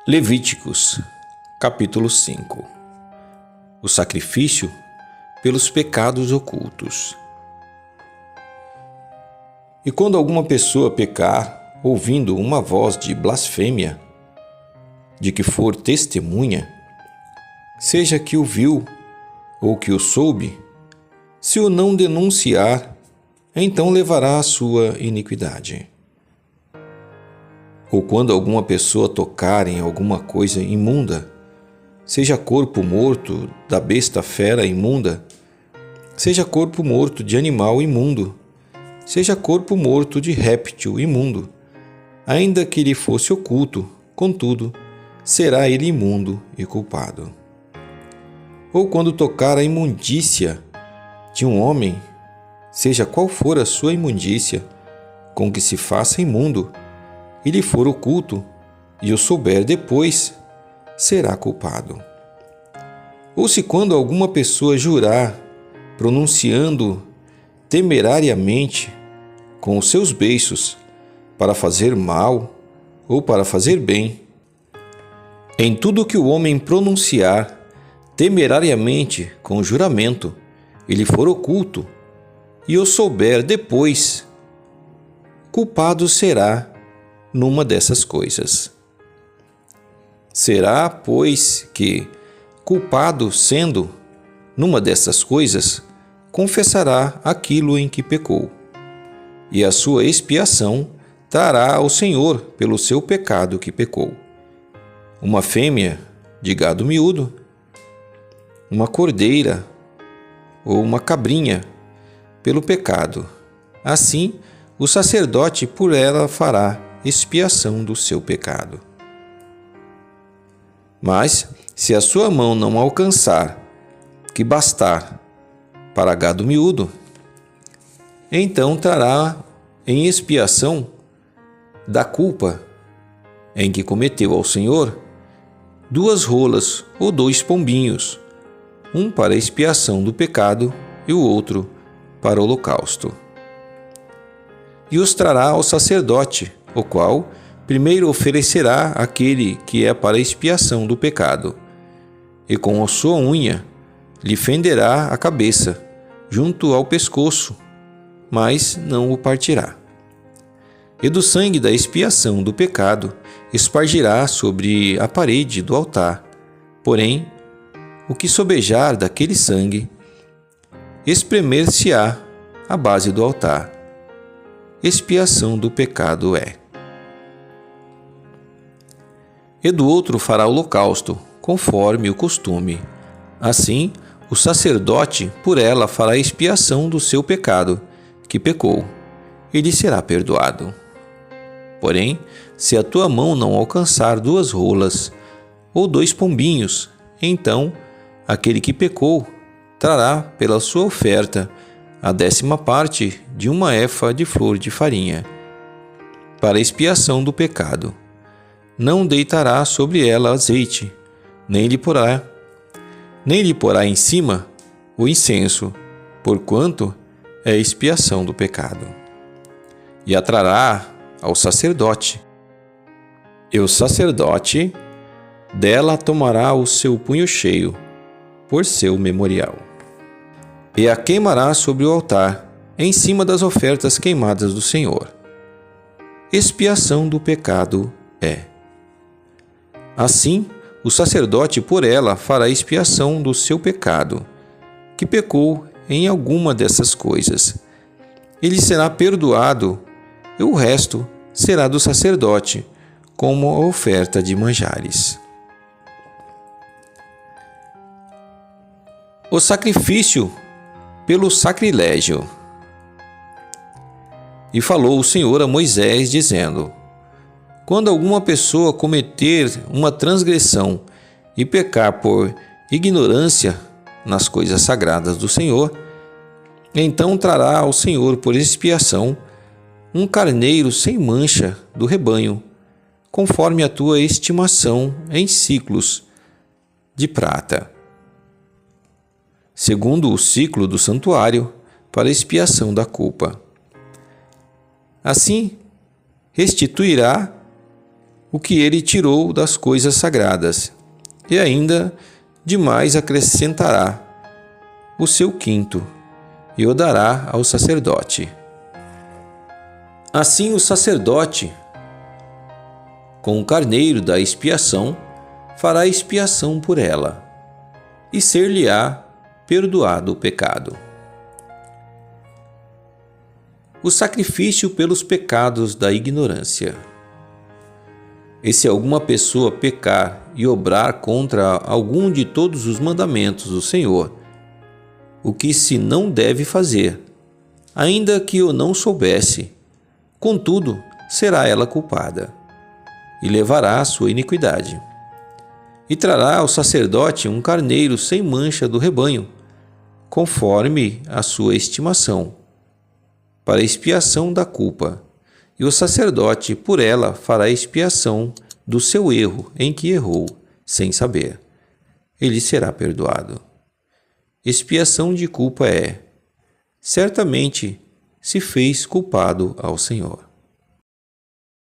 Levíticos, capítulo 5. O sacrifício pelos pecados ocultos. E quando alguma pessoa pecar, ouvindo uma voz de blasfêmia, de que for testemunha, seja que o viu ou que o soube, se o não denunciar, então levará a sua iniquidade. Ou quando alguma pessoa tocar em alguma coisa imunda, seja corpo morto da besta fera imunda, seja corpo morto de animal imundo, seja corpo morto de réptil imundo, ainda que lhe fosse oculto, contudo, será ele imundo e culpado. Ou quando tocar a imundícia de um homem, seja qual for a sua imundícia, com que se faça imundo, e lhe for oculto, e o souber depois, será culpado. Ou se quando alguma pessoa jurar, pronunciando temerariamente com os seus beiços, para fazer mal ou para fazer bem, em tudo que o homem pronunciar temerariamente com juramento, e lhe for oculto, e o souber depois, culpado será numa dessas coisas. Será, pois, que, culpado sendo numa dessas coisas, confessará aquilo em que pecou, e a sua expiação trará ao Senhor pelo seu pecado que pecou. Uma fêmea de gado miúdo, uma cordeira ou uma cabrinha pelo pecado. Assim, o sacerdote por ela fará expiação do seu pecado. Mas, se a sua mão não alcançar, que bastar para gado miúdo, então trará em expiação da culpa em que cometeu ao Senhor 2 rolas ou 2 pombinhos, um para expiação do pecado e o outro para o holocausto. E os trará ao sacerdote, o qual primeiro oferecerá aquele que é para expiação do pecado, e com a sua unha lhe fenderá a cabeça, junto ao pescoço, mas não o partirá. E do sangue da expiação do pecado espargirá sobre a parede do altar, porém, o que sobejar daquele sangue, espremer-se-á à base do altar. Expiação do pecado é. E do outro fará holocausto, conforme o costume. Assim, o sacerdote por ela fará expiação do seu pecado, que pecou, e lhe será perdoado. Porém, se a tua mão não alcançar 2 rolas ou 2 pombinhos, então aquele que pecou trará pela sua oferta a 10ª parte de uma efa de flor de farinha, para expiação do pecado. Não deitará sobre ela azeite, nem lhe porá em cima o incenso, porquanto é expiação do pecado. E a trará ao sacerdote, e o sacerdote dela tomará o seu punho cheio, por seu memorial. E a queimará sobre o altar, em cima das ofertas queimadas do Senhor. Expiação do pecado é. Assim, o sacerdote por ela fará expiação do seu pecado, que pecou em alguma dessas coisas. Ele será perdoado, e o resto será do sacerdote, como a oferta de manjares. O sacrifício pelo sacrilégio. E falou o Senhor a Moisés, dizendo: quando alguma pessoa cometer uma transgressão e pecar por ignorância nas coisas sagradas do Senhor, então trará ao Senhor por expiação um carneiro sem mancha do rebanho, conforme a tua estimação em siclos de prata, segundo o ciclo do santuário, para expiação da culpa. Assim, restituirá o que ele tirou das coisas sagradas, e ainda demais acrescentará o seu quinto, e o dará ao sacerdote. Assim o sacerdote, com o carneiro da expiação, fará expiação por ela, e ser-lhe-á perdoado o pecado. O sacrifício pelos pecados da ignorância. E se alguma pessoa pecar e obrar contra algum de todos os mandamentos do Senhor, o que se não deve fazer, ainda que eu não soubesse, contudo, será ela culpada, e levará a sua iniquidade. E trará ao sacerdote um carneiro sem mancha do rebanho, conforme a sua estimação, para expiação da culpa, e o sacerdote por ela fará expiação do seu erro em que errou, sem saber. Ele será perdoado. Expiação de culpa é: certamente se fez culpado ao Senhor.